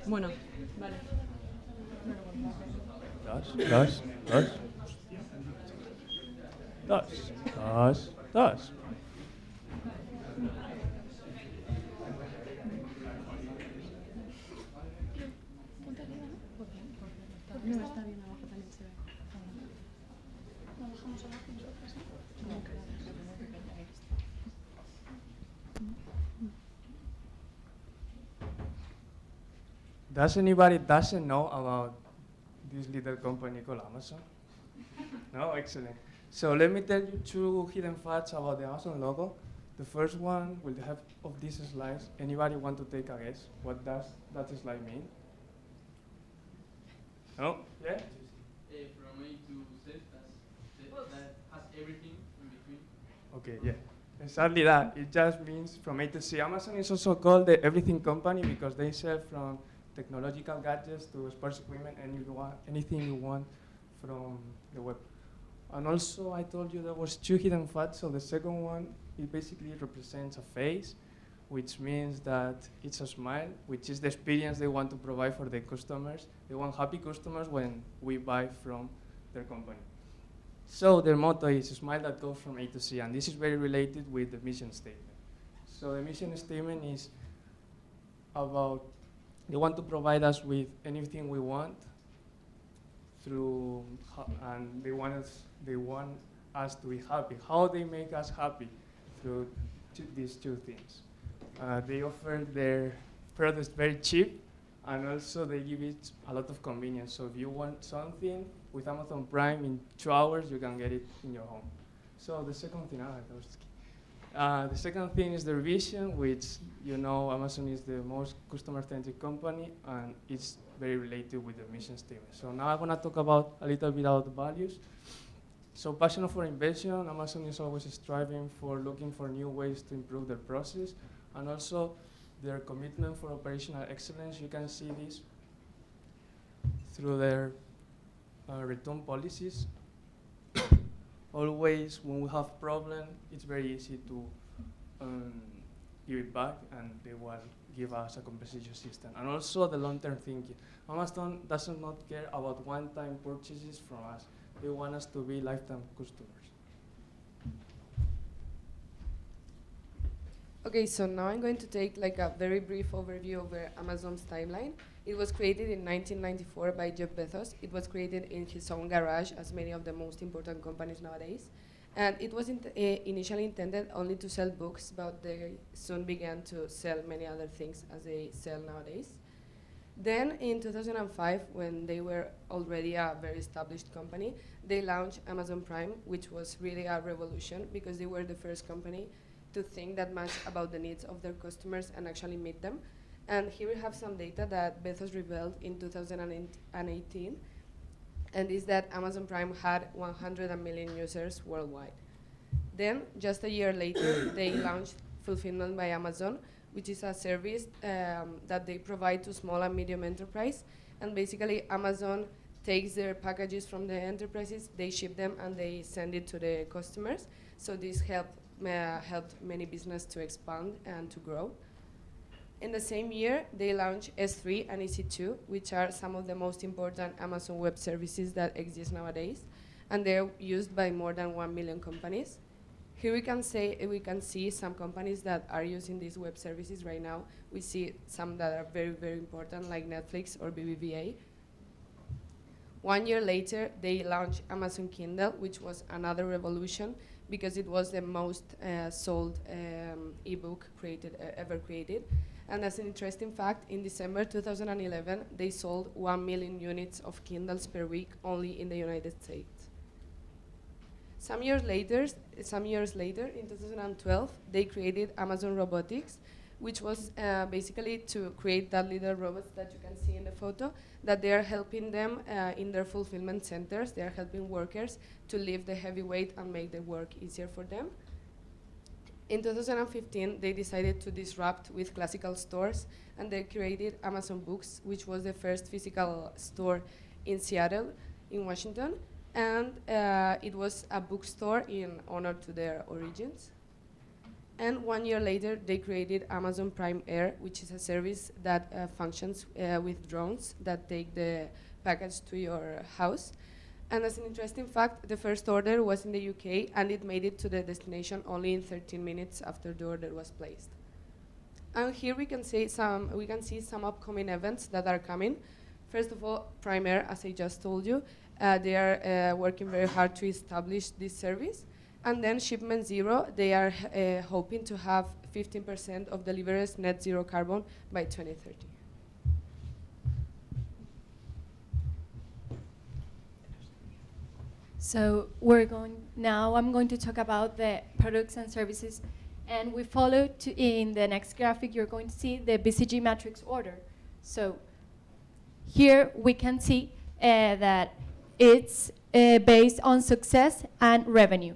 Bueno, vale. Dos, dos, dos. Dos, dos, dos. No, está bien, abajo también se ve. Does anybody doesn't know about this little company called Amazon? No, excellent. So let me tell you two hidden facts about the Amazon logo. The first one will have of these slides. Anybody want to take a guess? What does that slide mean? No? Yeah? From A to Z, that has everything in between. Okay, yeah. Exactly that. It just means from A to Z. Amazon is also called the everything company because they sell from technological gadgets to sports equipment and anything you want from the web. And also, I told you there was two hidden facts. So the second one, it basically represents a face, which means that it's a smile, which is the experience they want to provide for their customers. They want happy customers when we buy from their company. So their motto is a smile that goes from A to Z, and this is very related with the mission statement. So the mission statement is about they want to provide us with anything we want through, and they want us to be happy. How they make us happy through these two things. They offer their products very cheap, and also they give it a lot of convenience. So if you want something with Amazon Prime in 2 hours, you can get it in your home. So the second thing, the second thing is their vision, which Amazon is the most customer-centric company, and it's very related with the mission statement. So now I'm gonna talk about a little bit about the values. So passion for invention, Amazon is always striving for looking for new ways to improve their process, and also their commitment for operational excellence. You can see this through their return policies. Always, when we have problem, it's very easy to give it back, and they will give us a compensation system. And also the long-term thinking. Amazon does not care about one-time purchases from us. They want us to be lifetime customers. Okay, so now I'm going to take like a very brief overview over Amazon's timeline. It was created in 1994 by Jeff Bezos. It was created in his own garage, as many of the most important companies nowadays. And it was initially intended only to sell books, but they soon began to sell many other things as they sell nowadays. Then in 2005, when they were already a very established company, they launched Amazon Prime, which was really a revolution because they were the first company to think that much about the needs of their customers and actually meet them. And here we have some data that Bezos revealed in 2018, and is that Amazon Prime had 100 million users worldwide. Then, just a year later, they launched Fulfillment by Amazon, which is a service that they provide to small and medium enterprise. And basically, Amazon takes their packages from the enterprises, they ship them, and they send it to the customers. So this helped many businesses to expand and to grow. In the same year, they launched S3 and EC2, which are some of the most important Amazon Web Services that exist nowadays, and they're used by more than 1 million companies. Here we can see some companies that are using these web services right now. We see some that are very, very important, like Netflix or BBVA. 1 year later, they launched Amazon Kindle, which was another revolution because it was the most sold ebook ever created. And as an interesting fact, in December 2011, they sold 1 million units of Kindles per week only in the United States. Some years later, in 2012, they created Amazon Robotics, which was basically to create that little robots that you can see in the photo, that they are helping them in their fulfillment centers. They are helping workers to lift the heavy weight and make the work easier for them. In 2015, they decided to disrupt with classical stores, and they created Amazon Books, which was the first physical store in Seattle, in Washington, and it was a bookstore in honor to their origins. And 1 year later, they created Amazon Prime Air, which is a service that functions with drones that take the package to your house. And as an interesting fact, the first order was in the UK, and it made it to the destination only in 13 minutes after the order was placed. And here we can see some upcoming events that are coming. First of all, Prime Air, as I just told you, they are working very hard to establish this service. And then Shipment Zero, they are hoping to have 15% of deliveries net zero carbon by 2030. So I'm going to talk about the products and services. And we follow in the next graphic, you're going to see the BCG matrix order. So here we can see that it's based on success and revenue.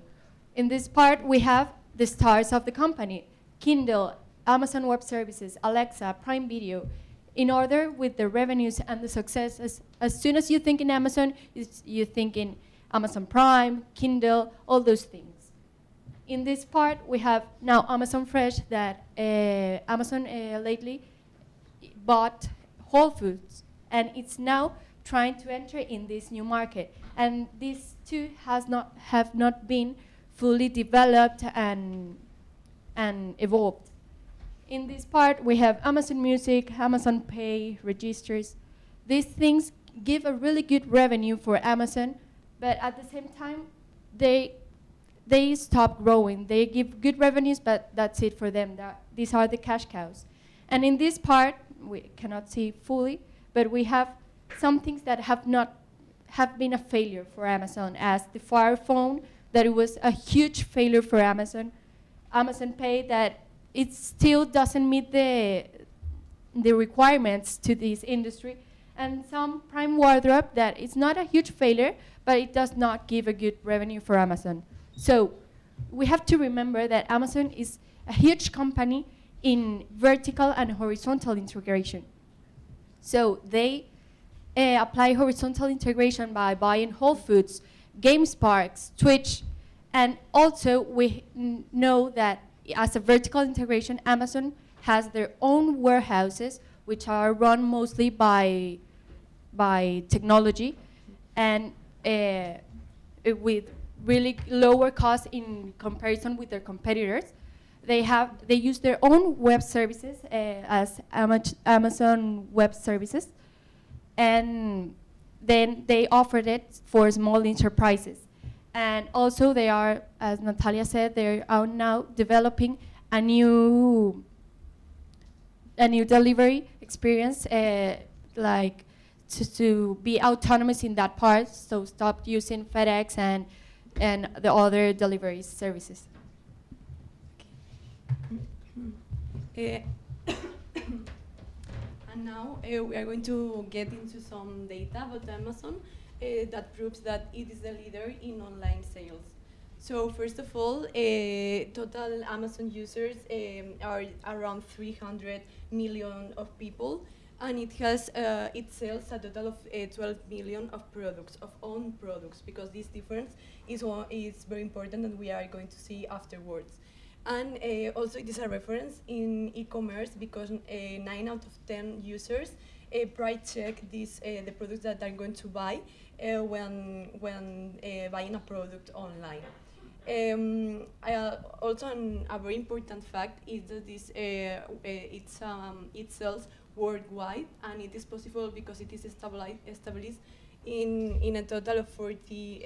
In this part, we have the stars of the company: Kindle, Amazon Web Services, Alexa, Prime Video. In order with the revenues and the successes, as soon as you think in Amazon, you think in Amazon Prime, Kindle, all those things. In this part, we have now Amazon Fresh, that Amazon lately bought Whole Foods, and it's now trying to enter in this new market. And these two have not been fully developed and evolved. In this part, we have Amazon Music, Amazon Pay, registers. These things give a really good revenue for Amazon, but at the same time, they stop growing. They give good revenues, but that's it for them. These are the cash cows. And in this part, we cannot see fully, but we have some things that have been a failure for Amazon, as the Fire Phone, that it was a huge failure for Amazon. Amazon Pay, that it still doesn't meet the requirements to this industry. And some Prime Wardrobe, that it's not a huge failure, but it does not give a good revenue for Amazon. So we have to remember that Amazon is a huge company in vertical and horizontal integration. So they apply horizontal integration by buying Whole Foods, GameSparks, Twitch, and also we know that as a vertical integration, Amazon has their own warehouses, which are run mostly by technology, and with really lower cost in comparison with their competitors. They use their own web services as Amazon Web Services, and then they offered it for small enterprises. And also they are, as Natalia said, they are now developing a new delivery experience, like to be autonomous in that part, so stop using FedEx and the other delivery services. And now we are going to get into some data about Amazon that proves that it is the leader in online sales. So first of all, total Amazon users are around 300 million of people, and it sells a total of 12 million of products, of own products, because this difference is very important, and we are going to see afterwards. And also it is a reference in e-commerce, because 9 out of 10 users price check the products that they're going to buy when buying a product online. Also, a very important fact is that it sells worldwide, and it is possible because it is established in a total of 40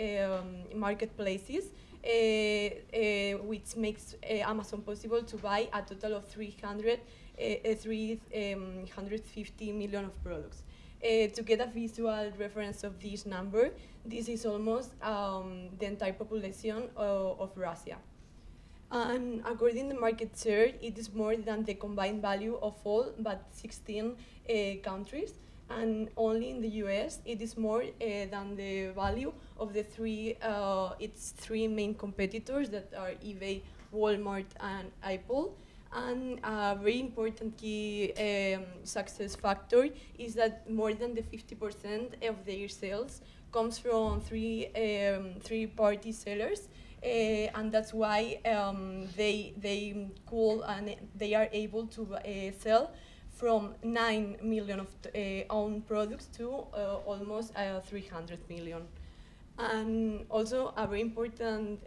marketplaces, which makes Amazon possible to buy a total of 350 million of products. To get a visual reference of this number, this is almost the entire population of Russia. And according to market share, it is more than the combined value of all but 16 countries. And only in the US, it is more than the value of its three main competitors, that are eBay, Walmart, and Apple. And a very important key success factor is that more than the 50% of their sales comes from three-party sellers, and that's why they are able to sell from 9 million of own products to almost 300 million. And also a very important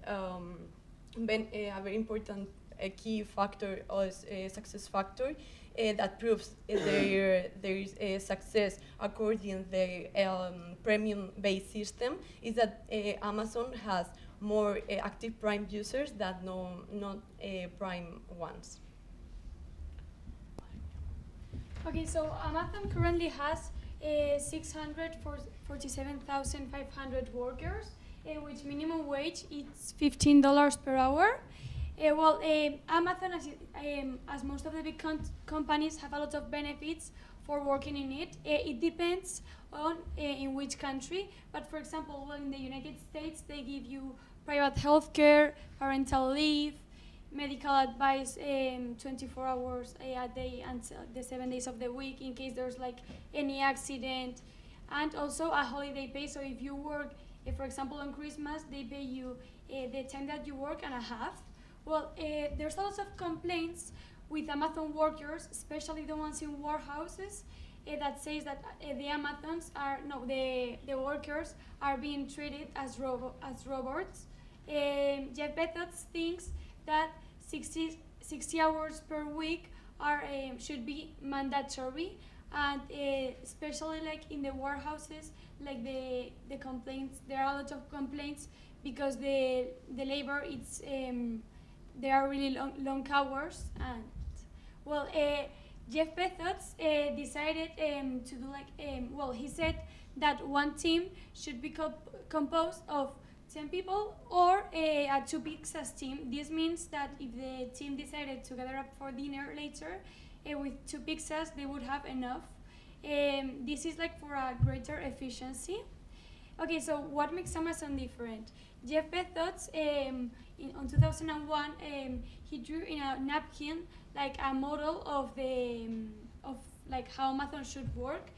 key factor or success factor that proves their success according to the premium-based system is that Amazon has more active Prime users than not Prime ones. Okay, so Amazon currently has 647,500 workers, which minimum wage is $15 per hour. Amazon, as most of the big companies, have a lot of benefits for working in it. It depends on in which country, but for example, in the United States, they give you private healthcare, parental leave, medical advice 24 hours a day and the 7 days of the week in case there's like any accident, and also a holiday pay. So if you work, for example, on Christmas, they pay you the time that you work and a half. There's a lot of complaints with Amazon workers, especially the ones in warehouses, that says that the workers are being treated as robots. Jeff Bezos thinks that 60 hours per week should be mandatory, and especially like in the warehouses, like the complaints, there are a lot of complaints because the labor there are really long hours. And Jeff Bezos decided to do he said that one team should be composed of 10 people or a two pizzas team. This means that if the team decided to gather up for dinner later with 2 pizzas, they would have enough. This is like for a greater efficiency. Okay, so what makes Amazon different? Jeff Bezos, in 2001, he drew in a napkin like a model of like how Amazon should work.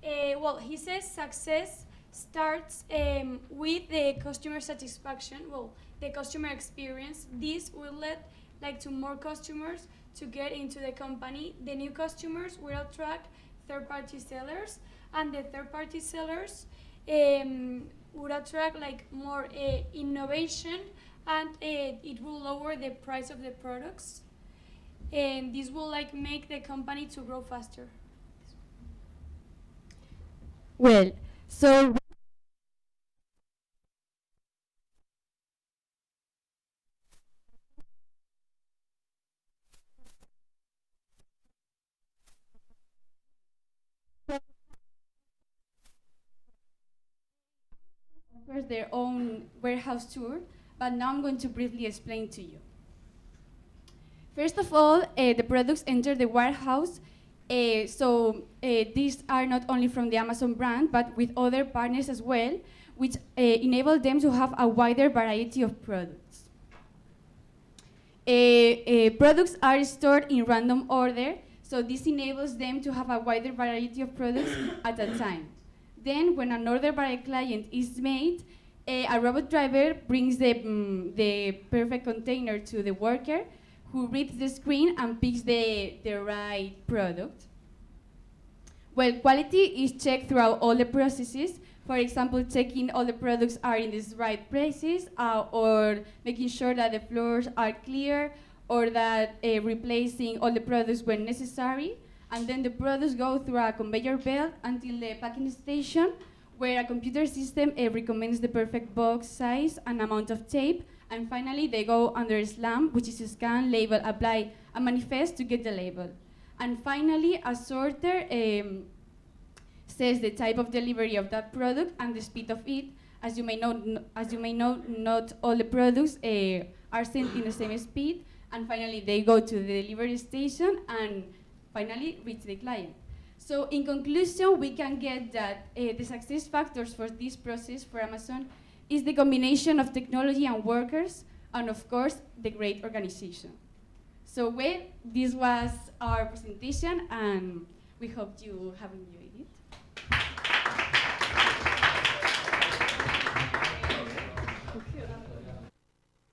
He says success starts with the customer satisfaction, the customer experience. This will lead to more customers to get into the company. The new customers will attract third-party sellers, and the third-party sellers would attract more innovation, and it will lower the price of the products, and this will make the company to grow faster. Well, so offers their own warehouse tour, but now I'm going to briefly explain to you. First of all, the products enter the warehouse, these are not only from the Amazon brand, but with other partners as well, which enable them to have a wider variety of products. Products are stored in random order, so this enables them to have a wider variety of products at a time. Then, when an order by a client is made, a robot driver brings the perfect container to the worker, who reads the screen and picks the right product. Well, quality is checked throughout all the processes. For example, checking all the products are in the right places, or making sure that the floors are clear, or that replacing all the products when necessary. And then the products go through a conveyor belt until the packing station, where a computer system recommends the perfect box size and amount of tape. And finally, they go under a slam, which is a scan, label, apply, and manifest to get the label. And finally, a sorter says the type of delivery of that product and the speed of it. As you may know, not all the products are sent in the same speed. And finally, they go to the delivery station and finally reach the client. So in conclusion, we can get that the success factors for this process for Amazon is the combination of technology and workers, and of course, the great organization. So this was our presentation, and we hope you have enjoyed it.